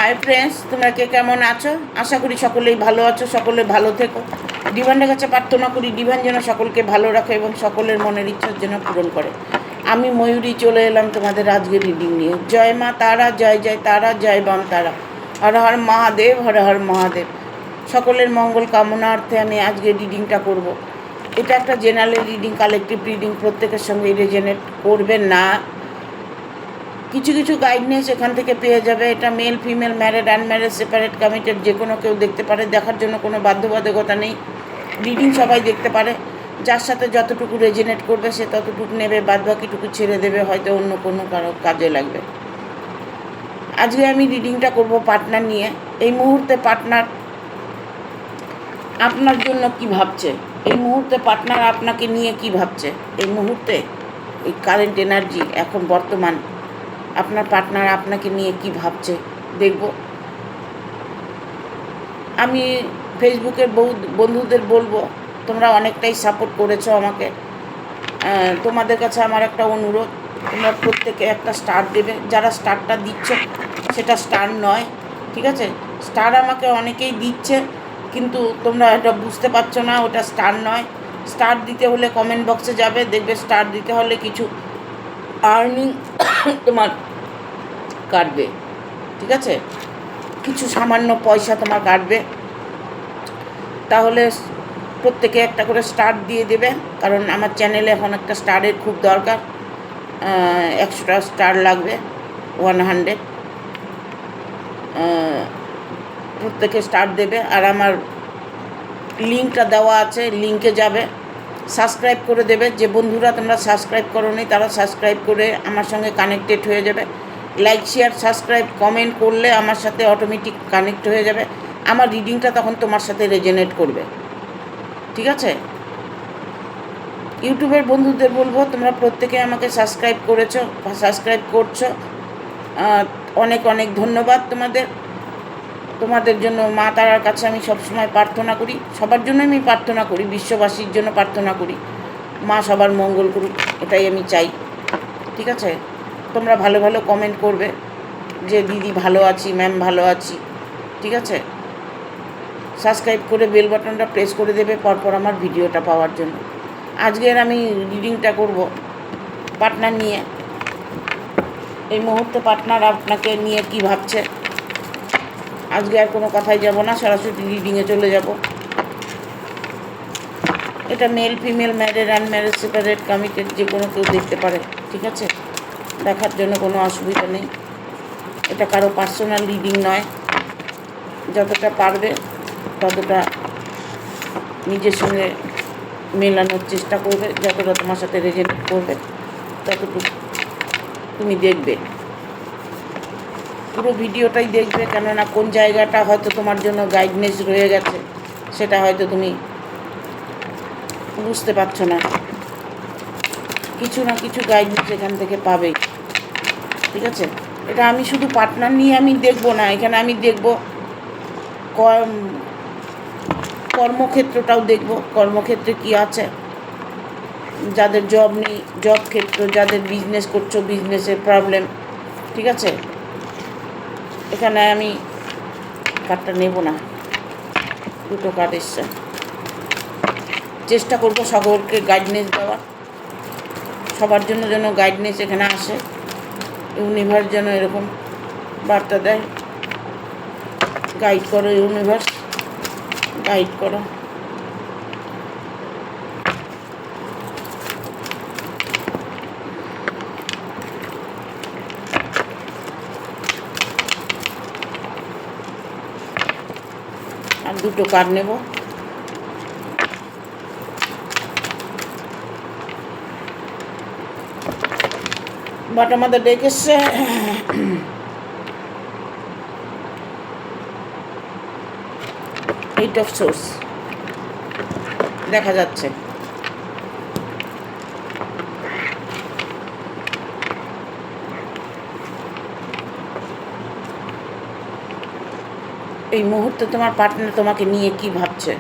Hi friends, তোমরা কে কেমন আছো? আশা করি সকলেই ভালো আছো, সকলে ভালো থেকো। ডিভানের কাছে প্রার্থনা করি ডিভান যেন সকলকে ভালো রাখে এবং সকলের মনের ইচ্ছার জন্য পূরণ করে। আমি ময়ূরী চলে এলাম তোমাদের আজকে রিডিং নিয়ে। জয় মা তারা, জয় জয় তারা, জয় বাম তারা, হর হর মহাদেব, হর হর মহাদেব। সকলের মঙ্গল কামনার্থে আমি আজকে রিডিংটা করব। এটা একটা জেনারেল রিডিং, কালেকটিভ রিডিং, প্রত্যেকের সঙ্গে রেজোনেট করবে না। কিছু কিছু গাইডনেস এখান থেকে পেয়ে যাবে। এটা male female, married unmarried, separate committed, যে কোনো কেউ দেখতে পারে। দেখার জন্য কোনো বাধ্যবাধকতা নেই। রিডিং সবাই দেখতে পারে। যার সাথে যতটুকু রেজোনেট করবে সে ততটুকু নেবে, বাদ বাকিটুকু ছেড়ে দেবে, হয়তো অন্য কোনো কারো কাজে লাগবে। আজকে আমি রিডিংটা করব পার্টনার নিয়ে। এই মুহূর্তে পার্টনার আপনার জন্য কি ভাবছে, এই মুহূর্তে পার্টনার আপনাকে নিয়ে কি ভাবছে, এই মুহূর্তে এই কারেন্ট এনার্জি এখন বর্তমান আপনার পার্টনার আপনাকে নিয়ে কি ভাবছে দেখব। আমি ফেসবুকের বন্ধুদের বলবো, তোমরা অনেকটাই সাপোর্ট করেছো আমাকে। তোমাদের কাছে আমার একটা অনুরোধ, তোমরা প্রত্যেকে একটা স্টার দেবে। যারা স্টারটা দিচ্ছ সেটা স্টার নয়, ঠিক আছে? স্টার আমাকে অনেকেই দিচ্ছে, কিন্তু তোমরা এটা বুঝতে পারছো না, ওটা স্টার নয়। স্টার দিতে হলে কমেন্ট বক্সে যাবে, দেখবে স্টার দিতে হলে কিছু আর্নিং তোমার কাটবে, ঠিক আছে? কিছু সামান্য পয়সা তোমার কাটবে। তাহলে প্রত্যেকে একটা করে স্টার দিয়ে দেবে, কারণ আমার চ্যানেলে এখন একটা স্টারের খুব দরকার। 100টা স্টার লাগবে, 100। প্রত্যেকে স্টার দেবে। আর আমার লিঙ্কটা দেওয়া আছে, লিঙ্কে যাবে, সাবস্ক্রাইব করে দেবে। যে বন্ধুরা তোমরা সাবস্ক্রাইব করোনি তারা সাবস্ক্রাইব করে আমার সঙ্গে কানেক্টেড হয়ে যাবে। লাইক, শেয়ার, সাবস্ক্রাইব, কমেন্ট করলে আমার সাথে অটোমেটিক কানেক্ট হয়ে যাবে। আমার রিডিংটা তখন তোমার সাথে রেজোনেট করবে, ঠিক আছে? ইউটিউবের বন্ধুদের বলবো, তোমরা প্রত্যেকে আমাকে সাবস্ক্রাইব করেছো বা সাবস্ক্রাইব করছো, অনেক অনেক ধন্যবাদ তোমাদের। তোমাদের জন্য মা তারার কাছে আমি সবসময় প্রার্থনা করি, সবার জন্য আমি প্রার্থনা করি, বিশ্ববাসীর জন্য প্রার্থনা করি। মা সবার মঙ্গল করুক, এটাই আমি চাই, ঠিক আছে? তোমরা ভালো ভালো কমেন্ট করবে যে দিদি ভালো আছি, ম্যাম ভালো আছি, ঠিক আছে? সাবস্ক্রাইব করে বেল বাটনটা প্রেস করে দেবে পরপর আমার ভিডিওটা পাওয়ার জন্য। আজকের আমি রিডিংটা করব পার্টনার নিয়ে। এই মুহূর্তে পার্টনার আপনাকে নিয়ে কি ভাবছে। আজকে আর কোনো কথাই যাব না, সরাসরি রিডিংয়ে চলে যাব। এটা male female, married unmarried, separate committed, যে কোনো কেউ দেখতে পারে, ঠিক আছে? দেখার জন্য কোনো অসুবিধা নেই। এটা কারো পার্সোনাল রিডিং নয়। যতটা পারবে ততটা নিজের সঙ্গে মেলানোর চেষ্টা করবে, যতটা তোমার সাথে রেজোনেট করবে ততটুকু তুমি দেখবে। পুরো ভিডিওটাই দেখবে, কেননা কোন জায়গাটা হয়তো তোমার জন্য গাইডনেস রয়ে গেছে সেটা হয়তো তুমি বুঝতে পারছো না। কিছু না কিছু গাইডনেস এখান থেকে পাবেই, ঠিক আছে? এটা আমি শুধু পার্টনার নিয়ে আমি দেখব না, এখানে আমি দেখব কর্মক্ষেত্রটাও দেখব। কর্মক্ষেত্রে কি আছে, যাদের জব নেই জব ক্ষেত্র, যাদের বিজনেস করছো বিজনেসের প্রবলেম, ঠিক আছে? এখানে আমি কার্ডটা নেব না, দুটো কার্ড এসছে। চেষ্টা করবো সকলকে গাইডনেস দেওয়ার, সবার জন্য যেন গাইডনেস এখানে আসে। ইউনিভার্স যেন এরকম বার্তা দেয়, গাইড করো ইউনিভার্স, গাইড করো। আর দুটো কার্ড নেব। বাট আমাদের ডেক এসছে এইট অফ সোর্স দেখা যাচ্ছে। এই মুহূর্তে তোমার পার্টনার তোমাকে নিয়ে কি ভাবছে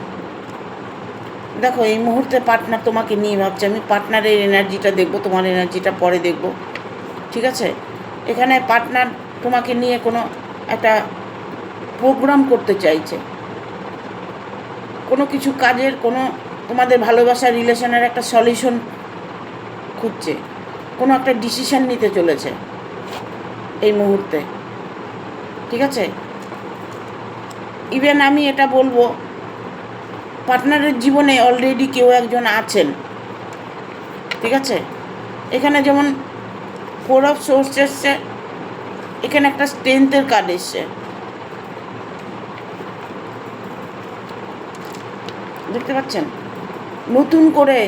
দেখো। এই মুহূর্তে পার্টনার তোমাকে নিয়ে ভাবছে। আমি পার্টনারের এনার্জিটা দেখব, তোমার এনার্জিটা পরে দেখব, ঠিক আছে? এখানে পার্টনার তোমাকে নিয়ে কোনো একটা প্রোগ্রাম করতে চাইছে, কোনো কিছু কাজের, কোনো তোমাদের ভালোবাসার রিলেশনের একটা সলিউশন খুঁজছে, কোনো একটা ডিসিশন নিতে চলেছে এই মুহূর্তে। ঠিক আছে, ইভেন আমি এটা বলবো, পার্টনারের জীবনে অলরেডি কেউ একজন আছেন। ঠিক আছে, এখানে যেমন 4 অফ সোর্স এসছে, এখানে একটা স্ট্রেংথের কার্ড এসছে। দেখতে পাচ্ছেন, নতুন করে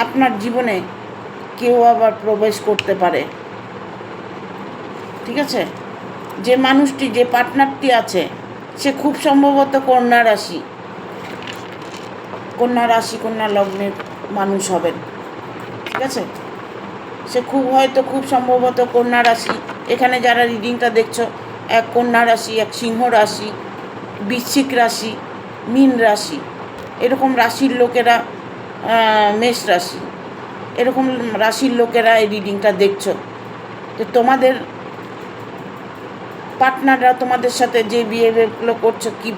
আপনার জীবনে কেউ আবার প্রবেশ করতে পারে। ঠিক আছে, যে মানুষটি, যে পার্টনারটি আছে, সে খুব সম্ভবত কন্যা রাশি, কন্যা লগ্নের মানুষ হবেন। ঠিক আছে, সে খুব সম্ভবত কন্যা রাশি। এখানে যারা রিডিংটা দেখছো, এক কন্যা রাশি, এক সিংহ রাশি, বৃশ্চিক রাশি, মীন রাশি, এরকম রাশির লোকেরা, মেষ রাশি, এরকম রাশির লোকেরা এই রিডিংটা দেখছো। তো তোমাদের পার্টনাররা তোমাদের সাথে যে বিহেভিয়ারগুলো করছো, কি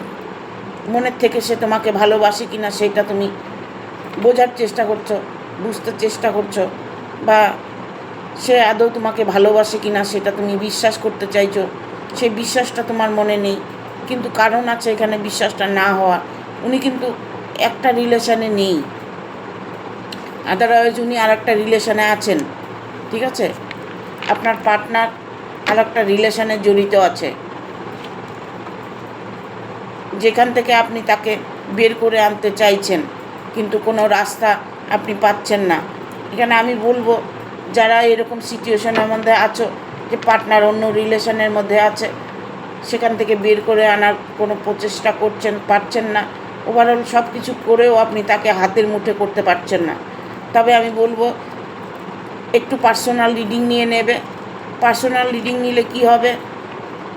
মনের থেকে সে তোমাকে ভালোবাসে কি না সেটা তুমি বোঝার চেষ্টা করছো, বুঝতে চেষ্টা করছো, বা সে আদৌ তোমাকে ভালোবাসে কি না সেটা তুমি বিশ্বাস করতে চাইছো। সেই বিশ্বাসটা তোমার মনে নেই, কিন্তু কারণ আছে এখানে বিশ্বাসটা না হওয়া। উনি কিন্তু একটা রিলেশানে নেই, আদারওয়াইজ উনি আর একটা রিলেশানে আছেন। ঠিক আছে, আপনার পার্টনার আর একটা রিলেশানে জড়িত আছে, যেখান থেকে আপনি তাকে বের করে আনতে চাইছেন, কিন্তু কোনো রাস্তা আপনি পাচ্ছেন না। এখানে আমি বলবো, যারা এরকম সিচুয়েশনের মধ্যে আছো, যে পার্টনার অন্য রিলেশনের মধ্যে আছে, সেখান থেকে বের করে আনার কোনো প্রচেষ্টা পারছেন না, ওভারঅল সব কিছু করেও আপনি তাকে হাতের মুঠে করতে পারছেন না, তবে আমি বলবো একটু পার্সোনাল রিডিং নিয়ে নেবে। পার্সোনাল রিডিং নিলে কি হবে,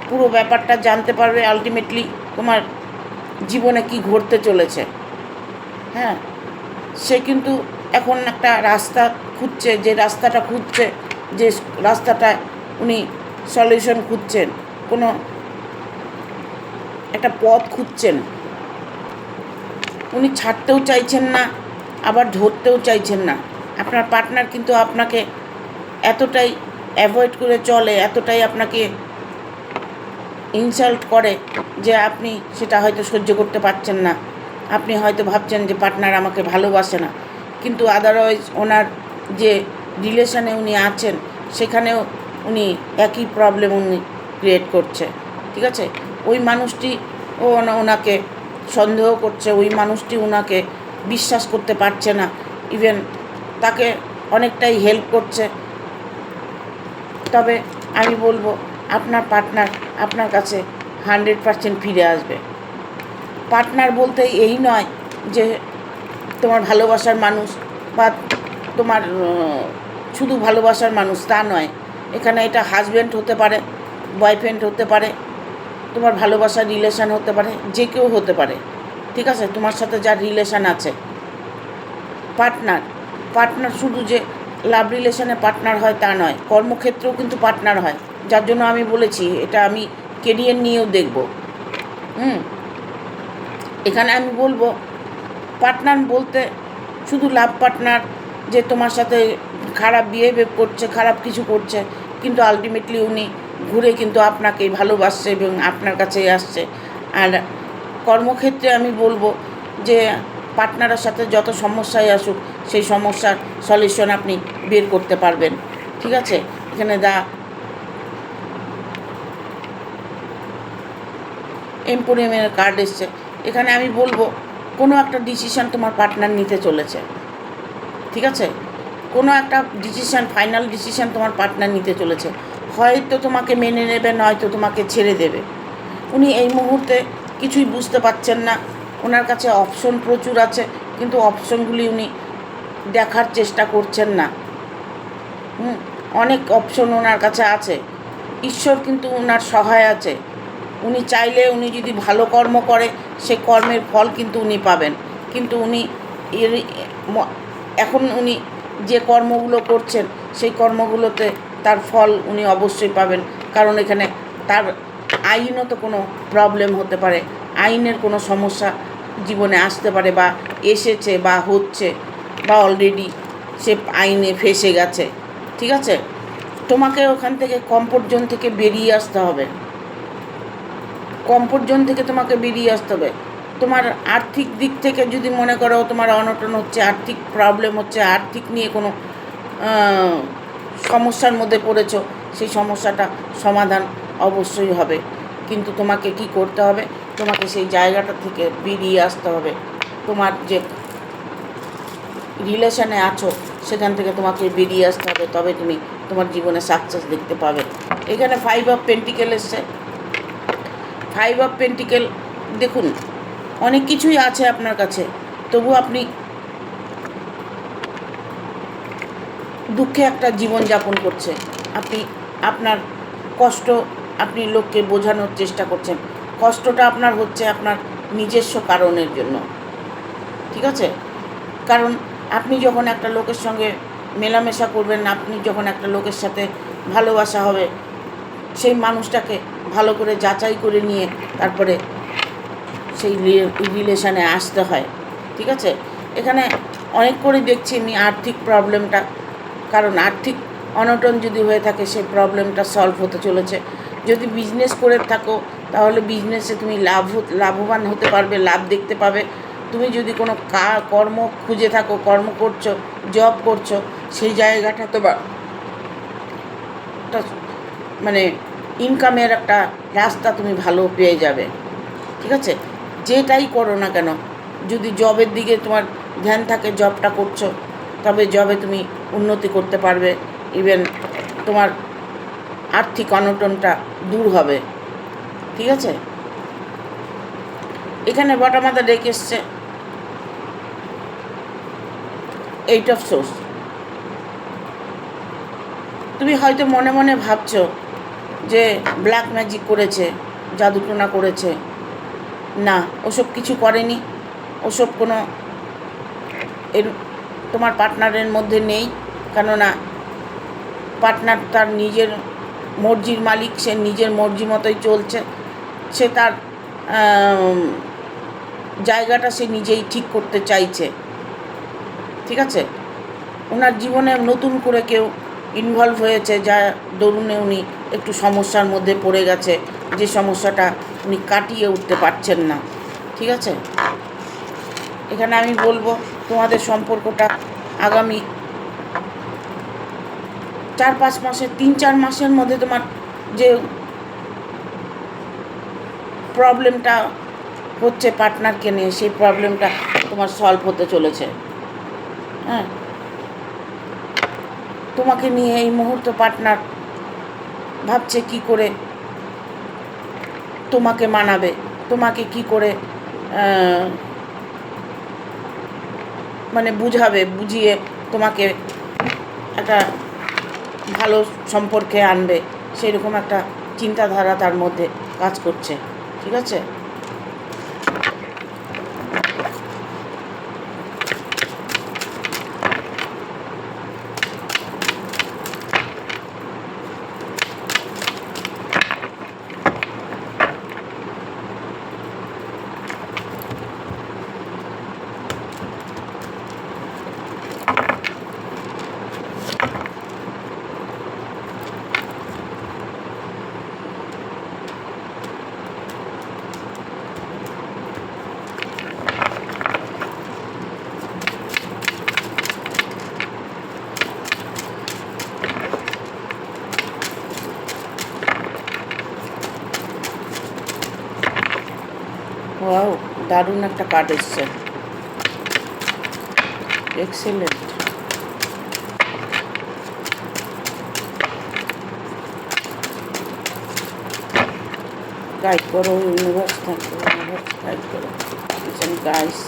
পুরো ব্যাপারটা জানতে পারবে আলটিমেটলি তোমার জীবনে কি ঘটতে চলেছে। হ্যাঁ, সে কিন্তু এখন একটা রাস্তা খুঁজছে, যে রাস্তাটা উনি সলিউশন খুঁজছেন, কোনো একটা পথ খুঁজছেন। উনি ছাড়তেও চাইছেন না, আবার ধরতেও চাইছেন না। আপনার পার্টনার কিন্তু আপনাকে এতটাই অ্যাভয়েড করে চলে, এতটাই আপনাকে ইনসাল্ট করে, যে আপনি সেটা হয়তো সহ্য করতে পারছেন না। আপনি হয়তো ভাবছেন যে পার্টনার আমাকে ভালোবাসে না, কিন্তু আদারওয়াইজ ওনার যে রিলেশানে উনি আছেন, সেখানেও উনি একই প্রবলেম উনি ক্রিয়েট করছে। ঠিক আছে, ওই মানুষটি ওনাকে সন্দেহ করছে, ওই মানুষটি ওনাকে বিশ্বাস করতে পারছে না, ইভেন তাকে অনেকটাই হেল্প করছে। তবে আমি বলবো, আপনার পার্টনার আপনার কাছে 100% ফিরে আসবে। পার্টনার বলতে এই নয় যে তোমার ভালোবাসার মানুষ, বা তোমার শুধু ভালোবাসার মানুষ, তা নয়। এখানে এটা হাজব্যান্ড হতে পারে, বয়ফ্রেন্ড হতে পারে, তোমার ভালোবাসার রিলেশান হতে পারে, যে কেউ হতে পারে। ঠিক আছে, তোমার সাথে যার রিলেশান আছে। পার্টনার শুধু যে লাভ রিলেশনে পার্টনার হয় তা নয়, কর্মক্ষেত্রেও কিন্তু পার্টনার হয়। যার জন্য আমি বলেছি এটা আমি কেরিয়ার নিয়েও দেখব। এখানে আমি বলবো, পার্টনার বলতে শুধু লাভ পার্টনার, যে তোমার সাথে খারাপ বিহেভিয়ার করছে, খারাপ কিছু করছে, কিন্তু আলটিমেটলি উনি ঘুরে কিন্তু আপনাকেই ভালোবাসছে এবং আপনার কাছেই আসছে। আর কর্মক্ষেত্রে আমি বলবো যে পার্টনারের সাথে যত সমস্যাই আসুক, সেই সমস্যার সলিউশন আপনি বের করতে পারবেন। ঠিক আছে, এখানে এম্পোরিয়ামের কার্ড এসছে। এখানে আমি বলবো, কোনো একটা ডিসিশান তোমার পার্টনার নিতে চলেছে। ঠিক আছে, কোনো একটা ফাইনাল ডিসিশান তোমার পার্টনার নিতে চলেছে। হয়তো তোমাকে মেনে নেবে, নয়তো তোমাকে ছেড়ে দেবে। উনি এই মুহূর্তে কিছুই বুঝতে পারছেন না। ওনার কাছে অপশন প্রচুর আছে, কিন্তু অপশনগুলি উনি দেখার চেষ্টা করছেন না। অনেক অপশন ওনার কাছে আছে, ঈশ্বর কিন্তু ওনার সহায় আছে। উনি চাইলে, উনি যদি ভালো কর্ম করে, সে কর্মের ফল কিন্তু উনি পাবেন। কিন্তু উনি এখন উনি যে কর্মগুলো করছেন, সেই কর্মগুলোতে তার ফল উনি অবশ্যই পাবেন, কারণ এখানে তার আইনত কোনো প্রবলেম হতে পারে, আইনের কোনো সমস্যা জীবনে আসতে পারে, বা এসেছে বা হচ্ছে, বা অলরেডি সে আইনে ফেঁসে গেছে। ঠিক আছে, তোমাকে ওখান থেকে কমফোর্ট জোন থেকে বেরিয়ে আসতে হবে। কমফোর্ট জোন থেকে তোমাকে বেরিয়ে আসতে হবে। তোমার আর্থিক দিক থেকে যদি মনে করো তোমার অনটন হচ্ছে, আর্থিক প্রবলেম হচ্ছে, আর্থিক নিয়ে কোনো সমস্যার মধ্যে পড়েছো, সেই সমস্যাটা সমাধান অবশ্যই হবে। কিন্তু তোমাকে কি করতে হবে, তোমাকে সেই জায়গাটা থেকে বেরিয়ে আসতে হবে। তোমার যে রিলেশনে আছো সেখান থেকে তোমাকে বেরিয়ে আসতে হবে, তবে তুমি তোমার জীবনে সাকসেস দেখতে পাবে। এখানে 5 অফ পেন্টিকেল এসছে। 5 অফ পেন্টিকেল, দেখুন অনেক কিছুই আছে আপনার কাছে, তবু আপনি দুঃখে একটা জীবন যাপন করছে। আপনি আপনার কষ্ট আপনি লোককে বোঝানোর চেষ্টা করছেন। কষ্টটা আপনার হচ্ছে আপনার নিজস্ব কারণের জন্য। ঠিক আছে, কারণ আপনি যখন একটা লোকের সঙ্গে মেলামেশা করবেন, আপনি যখন একটা লোকের সাথে ভালোবাসা হবে, সেই মানুষটাকে ভালো করে যাচাই করে নিয়ে তারপরে সেই রিলেশানে আসতে হয়। ঠিক আছে, এখানে অনেক করে দেখছি আমি আর্থিক প্রবলেমটা, কারণ আর্থিক অনটন যদি হয়ে থাকে সেই প্রবলেমটা সলভ হতে চলেছে। যদি বিজনেস করে থাকো তাহলে বিজনেসে তুমি লাভবান হতে পারবে, লাভ দেখতে পাবে। তুমি যদি কোনো কর্ম খুঁজে থাকো, কর্ম করছো, জব করছো, সেই জায়গাটা তোমার মানে ইনকামের একটা রাস্তা তুমি ভালো পেয়ে যাবে। ঠিক আছে, যেটাই করো না কেন, যদি জবের দিকে তোমার ধ্যান থাকে, জবটা করছো, তবে জবে তুমি উন্নতি করতে পারবে। ইভেন তোমার আর্থিক অনটনটা দূর হবে। ঠিক আছে, এখানে বটম অফ দ্য ডেক এসছে 8 অফ সোর্স। তুমি হয়তো মনে মনে ভাবছো যে ব্ল্যাক ম্যাজিক করেছে, জাদুটোনা করেছে। না, ওসব কিছু করেনি, ওসব কোনো এর তোমার পার্টনারের মধ্যে নেই। কেননা পার্টনার তার নিজের মর্জির মালিক, সে নিজের মর্জি মতোই চলছে। সে তার জায়গাটা সে নিজেই ঠিক করতে চাইছে। ঠিক আছে, ওনার জীবনে নতুন করে কেউ ইনভলভ হয়েছে, যা দরুনে উনি একটু সমস্যার মধ্যে পড়ে গেছে, যে সমস্যাটা উনি কাটিয়ে উঠতে পারছেন না। ঠিক আছে, এখানে আমি বলবো তোমাদের সম্পর্কটা আগামী 4-5 মাসের 3-4 মাসের মধ্যে তোমার যে প্রবলেমটা হচ্ছে পার্টনারকে নিয়ে, সেই প্রবলেমটা তোমার সলভ হতে চলেছে। হ্যাঁ, তোমাকে নিয়ে এই মুহূর্তে পার্টনার ভাবছে কি করে তোমাকে মানাবে, তোমাকে কি করে মানে বুঝিয়ে তোমাকে একটা ভালো সম্পর্কে আনবে, সেই রকম একটা চিন্তাধারা তার মধ্যে কাজ করছে। ঠিক আছে, ওয়াও, দারুণ একটা কার্ড এসছে, এক্সেলেন্ট। গাইড করো ইউনিভার্স, গাইড করো গাইস,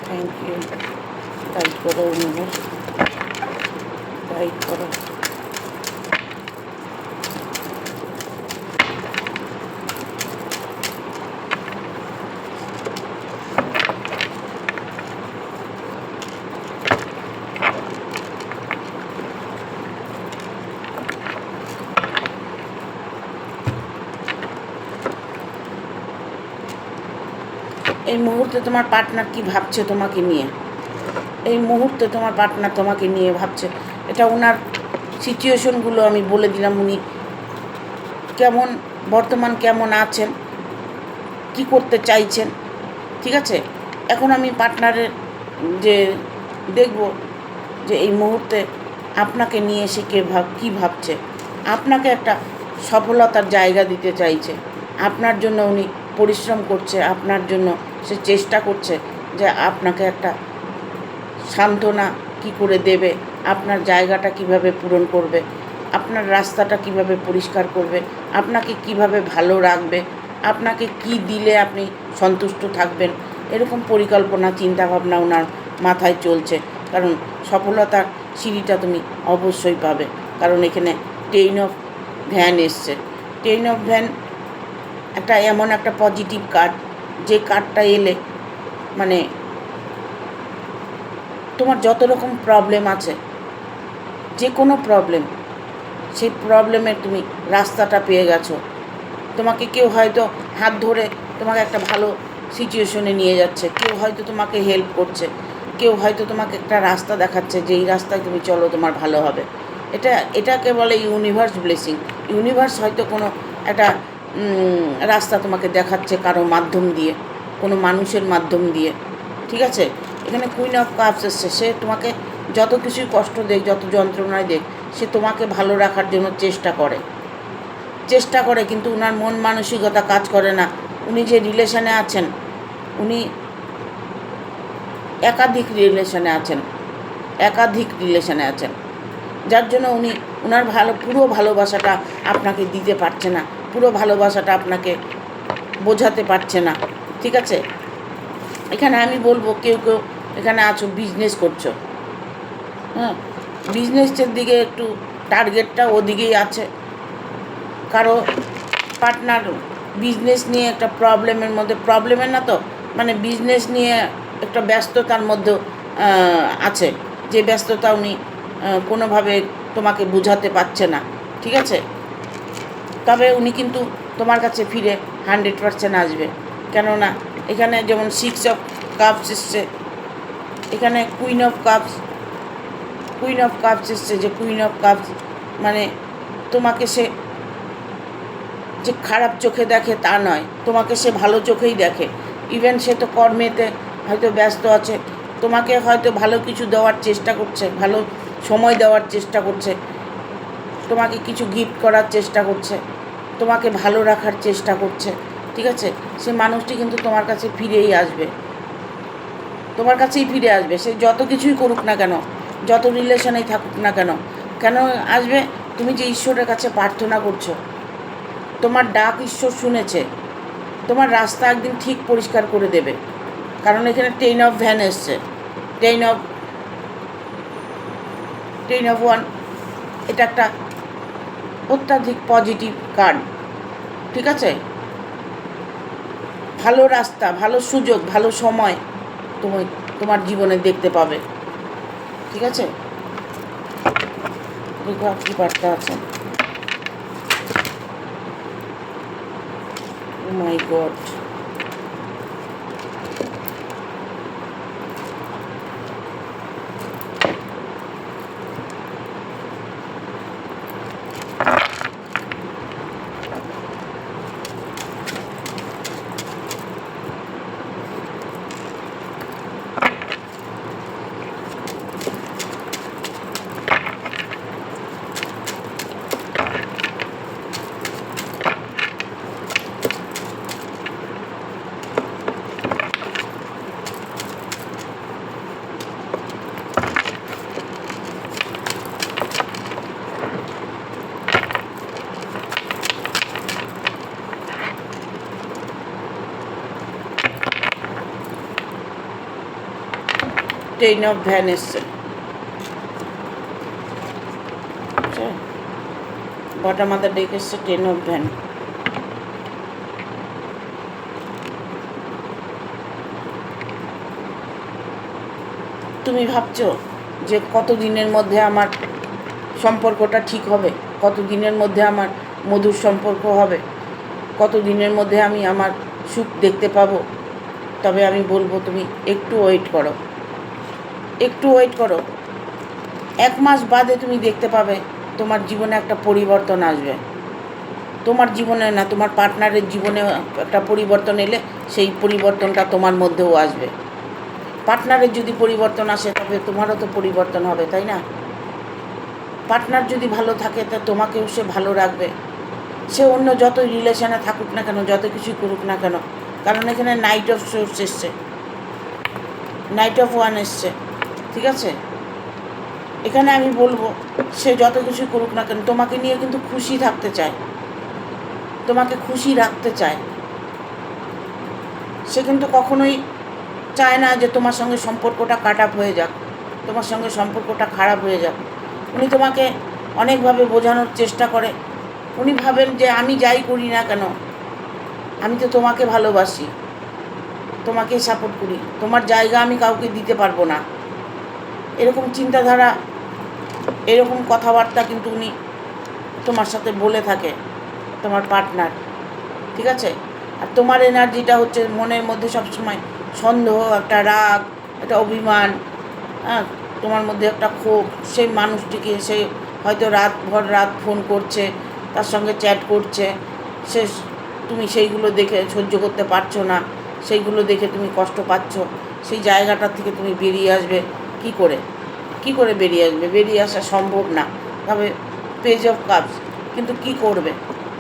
থ্যাংক ইউ, গাইড করো ইউনিভার্স, গাইড করো। এই মুহূর্তে তোমার পার্টনার কি ভাবছে তোমাকে নিয়ে, এই মুহূর্তে তোমার পার্টনার তোমাকে নিয়ে ভাবছে। এটা ওনার সিচুয়েশনগুলো আমি বলে দিলাম, উনি কেমন বর্তমান কেমন আছেন, কি করতে চাইছেন। ঠিক আছে, এখন আমি পার্টনারের যে দেখব যে এই মুহূর্তে আপনাকে নিয়ে এসে কী ভাবছে। আপনাকে একটা সফলতার জায়গা দিতে চাইছে, আপনার জন্য উনি পরিশ্রম করছে, আপনার জন্য সে চেষ্টা করছে যে আপনাকে একটা সান্ত্বনা কি করে দেবে, আপনার জায়গাটা কিভাবে পূরণ করবে, আপনার রাস্তাটা কিভাবে পরিষ্কার করবে, আপনাকে কিভাবে ভালো রাখবে, আপনাকে কি দিলে আপনি সন্তুষ্ট থাকবেন, এরকম পরিকল্পনা চিন্তাভাবনা ওনার মাথায় চলছে। কারণ সফলতার সিঁড়িটা তুমি অবশ্যই পাবে, কারণ এখানে 10 অফ ভ্যান এসছে। 10 অফ ভ্যান একটা এমন একটা পজিটিভ কার্ড, যে কার্ডটা এলে মানে তোমার যত রকম প্রবলেম আছে, যে কোনো প্রবলেম, সেই প্রবলেমের তুমি রাস্তাটা পেয়ে গেছো। তোমাকে কেউ হয়তো হাত ধরে তোমাকে একটা ভালো সিচুয়েশনে নিয়ে যাচ্ছে, কেউ হয়তো তোমাকে হেল্প করছে, কেউ হয়তো তোমাকে একটা রাস্তা দেখাচ্ছে যে এই রাস্তায় তুমি চলো, তোমার ভালো হবে। এটাকে বলে ইউনিভার্স ব্লেসিং। ইউনিভার্স হয়তো কোনো একটা রাস্তা তোমাকে দেখাচ্ছে কারো মাধ্যম দিয়ে, কোনো মানুষের মাধ্যম দিয়ে। ঠিক আছে, এখানে কুইন অফ কাপস এসছে। সে তোমাকে যত কিছুই কষ্ট দেখ, যত যন্ত্রণায় দেখ, সে তোমাকে ভালো রাখার জন্য চেষ্টা করে, কিন্তু ওনার মন মানসিকতা কাজ করে না। উনি যে রিলেশনে আছেন, উনি একাধিক রিলেশনে আছেন, যার জন্য উনি ওনার পুরো ভালোবাসাটা আপনাকে দিতে পারছে না, পুরো ভালোবাসাটা আপনাকে বোঝাতে পারছে না। ঠিক আছে, এখানে আমি বলবো কেউ এখানে আছো বিজনেস করছো, হ্যাঁ, বিজনেসের দিকে একটু টার্গেটটা ওদিকেই আছে। কারো পার্টনার বিজনেস নিয়ে একটা প্রবলেমের না তো, মানে বিজনেস নিয়ে একটা ব্যস্ততার মধ্যে আছে, যে ব্যস্ততা উনি কোনোভাবে তোমাকে বোঝাতে পারছে না। ঠিক আছে, তবে উনি কিন্তু তোমার কাছে ফিরে 100% আসবে। কেননা এখানে যেমন 6 অফ কাপস এসছে, এখানে কুইন অফ কাপস এসছে, যে কুইন অফ কাপস মানে তোমাকে সে যে খারাপ চোখে দেখে তা নয়, তোমাকে সে ভালো চোখেই দেখে। ইভেন সে তো কর্মেতে হয়তো ব্যস্ত আছে, তোমাকে হয়তো ভালো কিছু দেওয়ার চেষ্টা করছে, ভালো সময় দেওয়ার চেষ্টা করছে, তোমাকে কিছু গিফট করার চেষ্টা করছে, তোমাকে ভালো রাখার চেষ্টা করছে। ঠিক আছে, সে মানুষটি কিন্তু তোমার কাছে ফিরেই আসবে, তোমার কাছেই ফিরে আসবে। সে যত কিছুই করুক না কেন, যত রিলেশনেই থাকুক না কেন, কেন আসবে? তুমি যে ঈশ্বরের কাছে প্রার্থনা করছো, তোমার ডাক ঈশ্বর শুনেছে, তোমার রাস্তা একদিন ঠিক পরিষ্কার করে দেবে। কারণ এখানে 10 অফ ভ্যান এসছে, 10 অফ 1, এটা একটা অত্যাধিক পজিটিভ কার্ড। ঠিক আছে, ভালো রাস্তা, ভালো সুযোগ, ভালো সময় তুমি তোমার জীবনে দেখতে পাবে। ঠিক আছে, দেখো কি বার্তা আছে। ও মাই গড, টেন অফ ভ্যান এসছে, বটম অফ দ্য ডেক এসছে 10 অফ ভ্যান। তুমি ভাবছো যে কত দিনের মধ্যে আমার সম্পর্কটা ঠিক হবে, কত দিনের মধ্যে আমার মধুর সম্পর্ক হবে, কত দিনের মধ্যে আমি আমার সুখ দেখতে পাবো। তবে আমি বলবো তুমি একটু ওয়েট করো, একটু ওয়েট করো। 1 মাস বাদে তুমি দেখতে পাবে তোমার জীবনে একটা পরিবর্তন আসবে। তোমার জীবনে না, তোমার পার্টনারের জীবনে একটা পরিবর্তন এলে সেই পরিবর্তনটা তোমার মধ্যেও আসবে। পার্টনারের যদি পরিবর্তন আসে তবে তোমারও তো পরিবর্তন হবে, তাই না? পার্টনার যদি ভালো থাকে তা তোমাকেও সে ভালো রাখবে। সে অন্য যতই রিলেশনে থাকুক না কেন, যত কিছুই করুক না কেন, কারণ এখানে নাইট অফ সোর্স এসছে, নাইট অফ ওয়ান এসছে, ঠিক আছে? এখানে আমি বলবো সে যত কিছু করুক না কেন তোমাকে নিয়ে কিন্তু খুশি থাকতে চায়, তোমাকে খুশি রাখতে চায়। সে কিন্তু কখনোই চায় না যে তোমার সঙ্গে সম্পর্কটা কাট আপ হয়ে যাক, তোমার সঙ্গে সম্পর্কটা খারাপ হয়ে যাক। উনি তোমাকে অনেকভাবে বোঝানোর চেষ্টা করে। উনি ভাবেন যে আমি যাই করি না কেন, আমি তো তোমাকে ভালোবাসি, তোমাকে সাপোর্ট করি, তোমার জায়গা আমি কাউকে দিতে পারবো না, এরকম চিন্তাধারা, এরকম কথাবার্তা কিন্তু উনি তোমার সাথে বলে থাকে, তোমার পার্টনার, ঠিক আছে? আর তোমার এনার্জিটা হচ্ছে মনের মধ্যে সবসময় সন্দেহ, একটা রাগ, একটা অভিমান, হ্যাঁ, তোমার মধ্যে একটা ক্ষোভ। সেই মানুষটিকে সে হয়তো রাত ফোন করছে, তার সঙ্গে চ্যাট করছে, সে তুমি সেইগুলো দেখে সহ্য করতে পারছো না, সেইগুলো দেখে তুমি কষ্ট পাচ্ছ। সেই জায়গাটা থেকে তুমি বেরিয়ে আসবে কি করে? কি করে বেরিয়ে আসবে? বেরিয়ে আসা সম্ভব না। তবে পেজ অফ কাপস, কিন্তু কি করবে?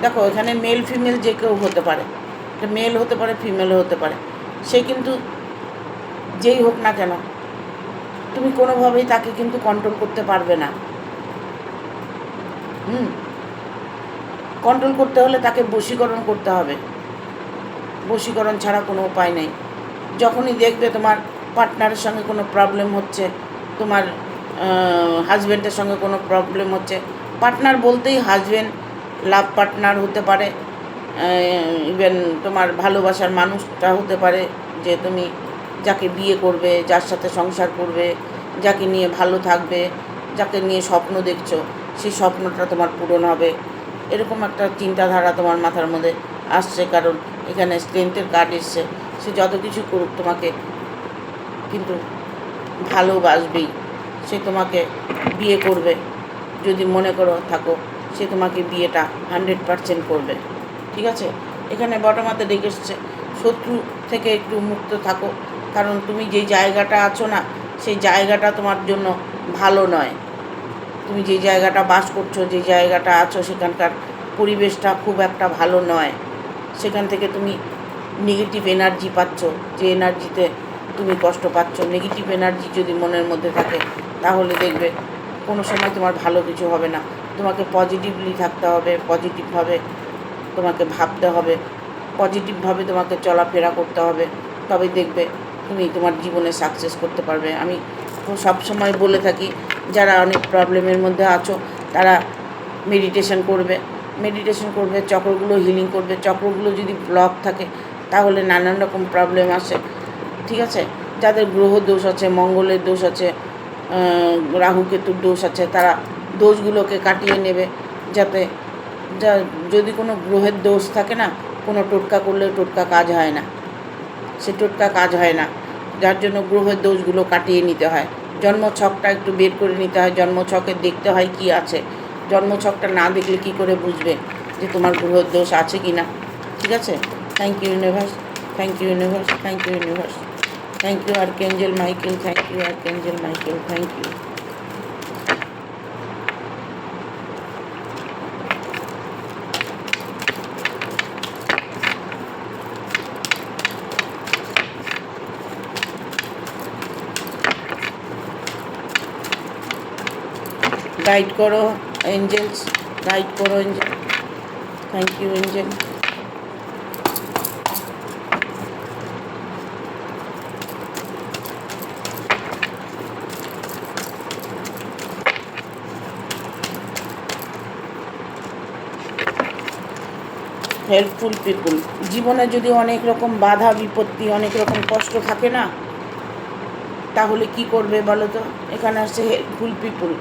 দেখো এখানে মেল ফিমেল যে কেউ হতে পারে, মেল হতে পারে, ফিমেলও হতে পারে। সে কিন্তু যেই হোক না কেন তুমি কোনোভাবেই তাকে কিন্তু কন্ট্রোল করতে পারবে না। কন্ট্রোল করতে হলে তাকে বশীকরণ করতে হবে, বশীকরণ ছাড়া কোনো উপায় নেই। যখনই দেখবে তোমার পার্টনারের সঙ্গে কোনো প্রবলেম হচ্ছে, তোমার হাজব্যান্ডের সঙ্গে কোনো প্রবলেম হচ্ছে, পার্টনার বলতেই হাজব্যান্ড, লাভ পার্টনার হতে পারে, ইভেন তোমার ভালোবাসার মানুষটা হতে পারে, যে তুমি যাকে বিয়ে করবে, যার সাথে সংসার করবে, যাকে নিয়ে ভালো থাকবে, যাকে নিয়ে স্বপ্ন দেখছো, সেই স্বপ্নটা তোমার পূরণ হবে, এরকম একটা চিন্তাধারা তোমার মাথার মধ্যে আসছে। কারণ এখানে স্ট্রেংথের কার্ড এসছে। সে যত কিছু করুক তোমাকে কিন্তু ভালোবাসবেই, সে তোমাকে বিয়ে করবে। যদি মনে করো থাকো, সে তোমাকে বিয়েটা 100% করবে, ঠিক আছে? এখানে বটমাতে ডেকে এসছে শত্রু থেকে একটু মুক্ত থাকো, কারণ তুমি যেই জায়গাটা আছো না, সেই জায়গাটা তোমার জন্য ভালো নয়। তুমি যে জায়গাটা বাস করছো, যে জায়গাটা আছো, সেখানকার পরিবেশটা খুব একটা ভালো নয়। সেখান থেকে তুমি নেগেটিভ এনার্জি পাচ্ছ, যে এনার্জিতে তুমি কষ্ট পাচ্ছ। নেগেটিভ এনার্জি যদি মনের মধ্যে থাকে তাহলে দেখবে কোনো সময় তোমার ভালো কিছু হবে না। তোমাকে পজিটিভলি থাকতে হবে, পজিটিভভাবে তোমাকে ভাবতে হবে, পজিটিভভাবে তোমাকে চলাফেরা করতে হবে, তবে দেখবে তুমি তোমার জীবনে সাকসেস করতে পারবে। আমি সব সময় বলে থাকি, যারা অনেক প্রবলেমের মধ্যে আছো তারা মেডিটেশন করবে, মেডিটেশন করবে, চক্রগুলো হিলিং করবে। চক্রগুলো যদি ব্লক থাকে তাহলে নানান রকম প্রবলেম আসে, ঠিক আছে? যাদের গ্রহ দোষ আছে, মঙ্গলের দোষ আছে, রাহু কেতুর দোষ আছে, তারা দোষগুলোকে কাটিয়ে নেবে। যাতে যদি কোনো গ্রহের দোষ থাকে না, কোনো টোটকা করলে টোটকা কাজ হয় না, সে টোটকা কাজ হয় না। যার জন্য গ্রহের দোষগুলো কাটিয়ে নিতে হয়। জন্মছকটা একটু বের করে নিতে হয়, জন্মছকে দেখতে হয় কি আছে। জন্মছকটা না দেখলে কি করে বুঝবে যে তোমার গ্রহের দোষ আছে কি না, ঠিক আছে? Thank you universe, thank you universe, thank you universe, thank you archangel Michael, thank you archangel Michael, thank you. Guide করো এঞ্জেলস, গাইড করো angel, thank you angel. Helpful people, জীবনে যদি অনেক রকম বাধা বিপত্তি, অনেক রকম কষ্ট থাকে না, তাহলে কি করবে বলো তো? এখানে আসছে হেল্পফুল পিপুল।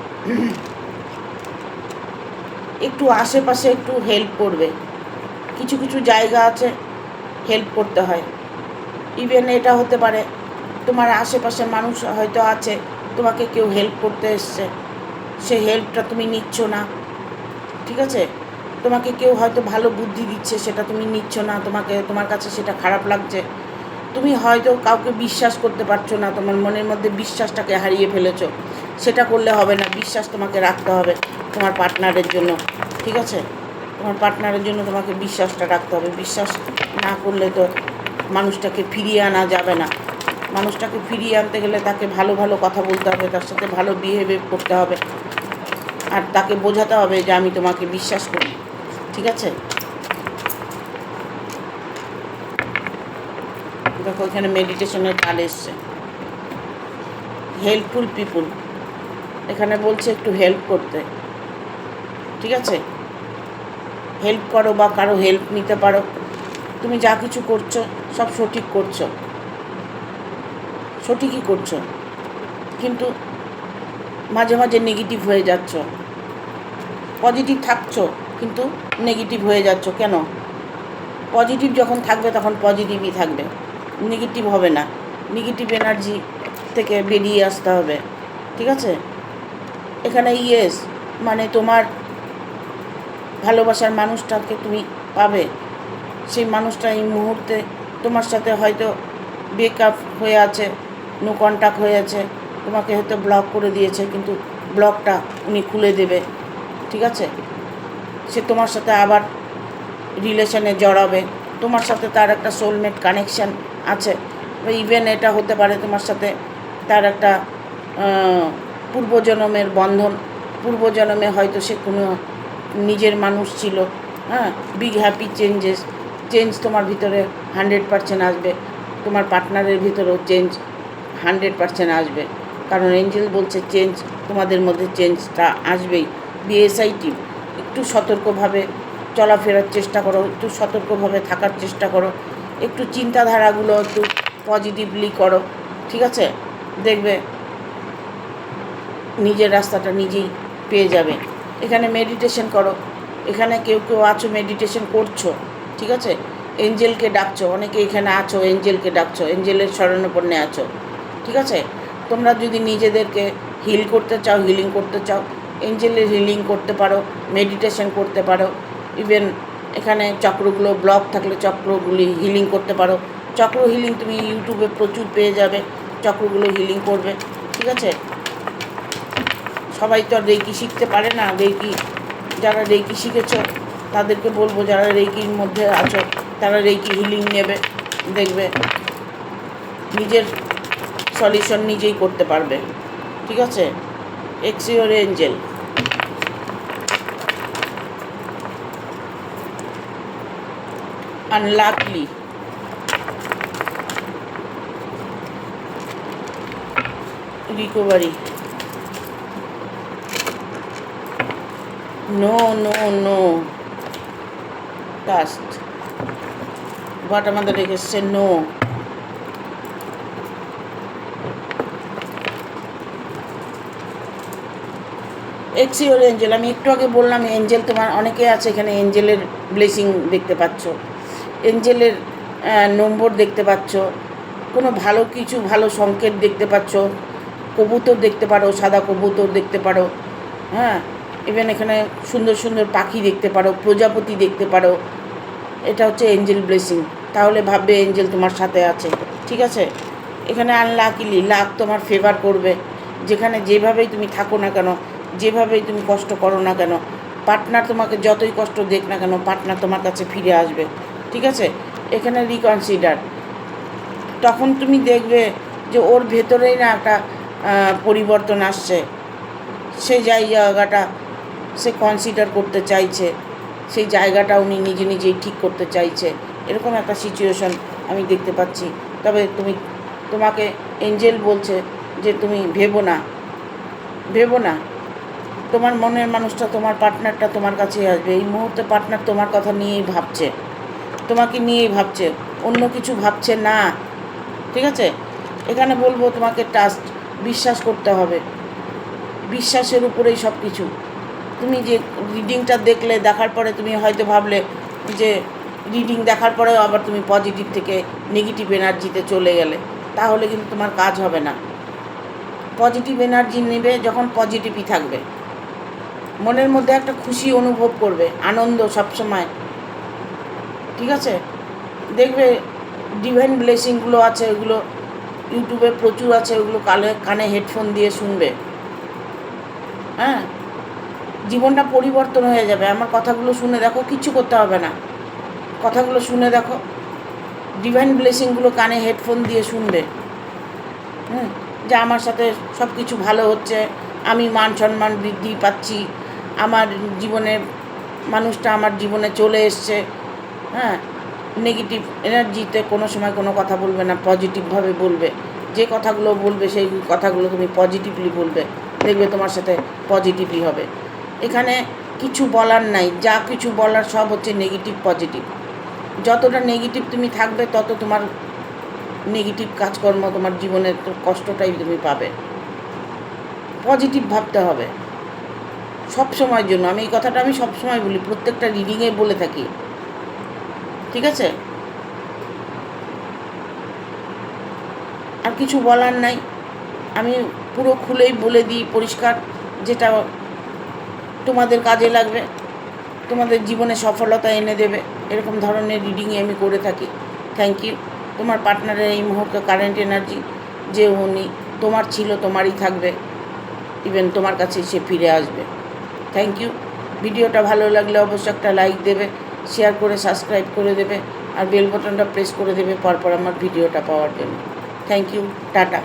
একটু আশেপাশে একটু হেল্প করবে। কিছু কিছু জায়গা আছে হেল্প করতে হয়, ইভেন এটা হতে পারে তোমার আশেপাশের মানুষ হয়তো আছে, তোমাকে কেউ হেল্প করতে এসছে, সেই হেল্পটা তুমি নিচ্ছ না, ঠিক আছে? তোমাকে কেউ হয়তো ভালো বুদ্ধি দিচ্ছে, সেটা তুমি নিচ্ছ না, তোমার কাছে সেটা খারাপ লাগছে। তুমি হয়তো কাউকে বিশ্বাস করতে পারছো না, তোমার মনের মধ্যে বিশ্বাসটাকে হারিয়ে ফেলেছো। সেটা করলে হবে না, বিশ্বাস তোমাকে রাখতে হবে তোমার পার্টনারের জন্য, ঠিক আছে? তোমার পার্টনারের জন্য তোমাকে বিশ্বাসটা রাখতে হবে। বিশ্বাস না করলে তো মানুষটাকে ফিরিয়ে আনা যাবে না। মানুষটাকে ফিরিয়ে আনতে গেলে তাকে ভালো ভালো কথা বলতে হবে, তার সাথে ভালো বিহেভিয়ার করতে হবে, আর তাকে বোঝাতে হবে যে আমি তোমাকে বিশ্বাস করি, ঠিক আছে? দেখো এখানে মেডিটেশনের কাল এসছে, হেল্পফুল পিপুল, এখানে বলছে একটু হেল্প করতে, ঠিক আছে? হেল্প করো বা কারো হেল্প নিতে পারো। তুমি যা কিছু করছো সব সঠিক করছো, সঠিকই করছো, কিন্তু মাঝে মাঝে নেগেটিভ হয়ে যাচ্ছ। পজিটিভ থাকছো কিন্তু নেগেটিভ হয়ে যাচ্ছ কেন? পজিটিভ যখন থাকবে তখন পজিটিভই থাকবে, নেগেটিভ হবে না। নেগেটিভ এনার্জি থেকে বেরিয়ে আসতে হবে, ঠিক আছে? এখানে ইয়েস মানে তোমার ভালোবাসার মানুষটাকে তুমি পাবে। সেই মানুষটা এই মুহূর্তে তোমার সাথে হয়তো ব্রেকআপ হয়ে আছে, নো কন্ট্যাক্ট হয়ে আছে, তোমাকে হয়তো ব্লক করে দিয়েছে, কিন্তু ব্লকটা উনি খুলে দেবে, ঠিক আছে? সে তোমার সাথে আবার রিলেশনে জড়াবে, তোমার সাথে তার একটা সোলমেট কানেকশান আছে। ইভেন এটা হতে পারে তোমার সাথে তার একটা পূর্বজন্মের বন্ধন, পূর্বজন্মে হয়তো সে কোনো নিজের মানুষ ছিল। হ্যাঁ, বিগ হ্যাপি চেঞ্জ তোমার ভিতরে 100% আসবে, তোমার পার্টনারের ভিতরেও চেঞ্জ 100% আসবে, কারণ এঞ্জেল বলছে চেঞ্জ তোমাদের মধ্যে চেঞ্জটা আসবেই। বিএসআইটি একটু সতর্কভাবে চলাফেরার চেষ্টা করো, একটু সতর্কভাবে থাকার চেষ্টা করো, একটু চিন্তাধারাগুলো একটু পজিটিভলি করো, ঠিক আছে? দেখবে নিজের রাস্তাটা নিজেই পেয়ে যাবে। এখানে মেডিটেশন করো, এখানে কেউ কেউ আছো মেডিটেশন করছো, ঠিক আছে? এঞ্জেলকে ডাকছো, অনেকে এখানে আছো এঞ্জেলকে ডাকছো, এঞ্জেলের শরণাপন্নে আছো, ঠিক আছে? তোমরা যদি নিজেদেরকে হিল করতে চাও, হিলিং করতে চাও, এঞ্জেলের হিলিং করতে পারো, মেডিটেশন করতে পারো। ইভেন এখানে চক্রগুলো ব্লক থাকলে চক্রগুলি হিলিং করতে পারো। চক্র হিলিং তুমি ইউটিউবে প্রচুর পেয়ে যাবে, চক্রগুলো হিলিং করবে, ঠিক আছে? সবাই তো আর রেকি শিখতে পারে না। রেকি যারা রেকি শিখেছো তাদেরকে বলবো, যারা রেকির মধ্যে আছো তারা রেকি হিলিং নেবে, দেখবে নিজের সলিউশন নিজেই করতে পারবে, ঠিক আছে? এক্স your angel. Unluckily, recovery, no no no, cast, but আমাদের রেখেছে নো। এক্স ইউর এঞ্জেল, আমি একটু আগে বললাম এঞ্জেল তোমার অনেকে আছে এখানে, এঞ্জেলের ব্লেসিং দেখতে পাচ্ছ, এঞ্জেলের নম্বর দেখতে পাচ্ছ, কোনো ভালো কিছু ভালো সংকেত দেখতে পাচ্ছ, কবুতর দেখতে পারো, সাদা কবুতর দেখতে পারো, হ্যাঁ, ইভেন এখানে সুন্দর সুন্দর পাখি দেখতে পারো, প্রজাপতি দেখতে পারো। এটা হচ্ছে এঞ্জেল ব্লেসিং, তাহলে ভাববে এঞ্জেল তোমার সাথে আছে, ঠিক আছে? এখানে আনলাকিলি, লাক তোমার ফেভার করবে, যেখানে যেভাবেই তুমি থাকো না কেন, যেভাবেই তুমি কষ্ট করো না কেন, পার্টনার তোমাকে যতই কষ্ট দেখ না কেন, পার্টনার তোমার কাছে ফিরে আসবে, ঠিক আছে? এখানে রিকনসিডার, তখন তুমি দেখবে যে ওর ভেতরেই না একটা পরিবর্তন আসছে, সেই জায়গাটা সে কনসিডার করতে চাইছে, সেই জায়গাটা উনি নিজে নিজেই ঠিক করতে চাইছে, এরকম একটা সিচুয়েশন আমি দেখতে পাচ্ছি। তবে তোমাকে এঞ্জেল বলছে যে তুমি ভেবো না, তোমার মনের মানুষটা, তোমার পার্টনারটা তোমার কাছেই আসবে। এই মুহূর্তে পার্টনার তোমার কথা নিয়েই ভাবছে, তোমাকে নিয়েই ভাবছে, অন্য কিছু ভাবছে না, ঠিক আছে? এখানে বলবো তোমাকে ট্রাস্ট, বিশ্বাস করতে হবে, বিশ্বাসের উপরেই সব কিছু। তুমি যে রিডিংটা দেখার পরে তুমি হয়তো ভাবলে যে রিডিং দেখার পরেও আবার তুমি পজিটিভ থেকে নেগেটিভ এনার্জিতে চলে গেলে, তাহলে কিন্তু তোমার কাজ হবে না। পজিটিভ এনার্জি নেবে যখন পজিটিভই থাকবে, মনের মধ্যে একটা খুশি অনুভব করবে, আনন্দ সবসময়, ঠিক আছে? দেখবে ডিভাইন ব্লেসিংগুলো আছে, ওগুলো ইউটিউবে প্রচুর আছে, ওগুলো কানে হেডফোন দিয়ে শুনবে। হ্যাঁ, জীবনটা পরিবর্তন হয়ে যাবে। আমার কথাগুলো শুনে দেখো, কিচ্ছু করতে হবে না, কথাগুলো শুনে দেখো, ডিভাইন ব্লেসিংগুলো কানে হেডফোন দিয়ে শুনবে। যে আমার সাথে সব কিছু ভালো হচ্ছে, আমি মান সম্মান বৃদ্ধি পাচ্ছি, আমার জীবনে মানুষটা আমার জীবনে চলে এসছে। হ্যাঁ, নেগেটিভ এনার্জিতে কোনো সময় কোনো কথা বলবে না, পজিটিভভাবে বলবে। যে কথাগুলো বলবে সেই কথাগুলো তুমি পজিটিভলি বলবে, দেখবে তোমার সাথে পজিটিভই হবে। এখানে কিছু বলার নাই, যা কিছু বলার সব হচ্ছে নেগেটিভ পজিটিভ। যতটা নেগেটিভ তুমি থাকবে তত তোমার নেগেটিভ কাজকর্ম, তোমার জীবনের কষ্টটাই তুমি পাবে। পজিটিভ ভাবতে হবে সব সময়ের জন্য। আমি এই কথাটা আমি সবসময় বলি, প্রত্যেকটা রিডিংয়ে বলে থাকি, ঠিক আছে? আর কিছু বলার নাই, আমি পুরো খুলেই বলে দিই পরিষ্কার, যেটা তোমাদের কাজে লাগবে, তোমাদের জীবনে সফলতা এনে দেবে, এরকম ধরনের রিডিংই আমি করে থাকি। Thank you. তোমার পার্টনারের এই মুহূর্তে কারেন্ট এনার্জি যে উনি তোমার ছিল, তোমারই থাকবে, ইভেন তোমার কাছে সে ফিরে আসবে। Thank you. ভিডিওটা ভালো লাগলে অবশ্যই একটা লাইক দেবে, শেয়ার করে সাবস্ক্রাইব করে দেবে, আর বেল বাটনটা প্রেস করে দেবে পরপর আমার ভিডিওটা পাওয়ার জন্য। Thank you, tata.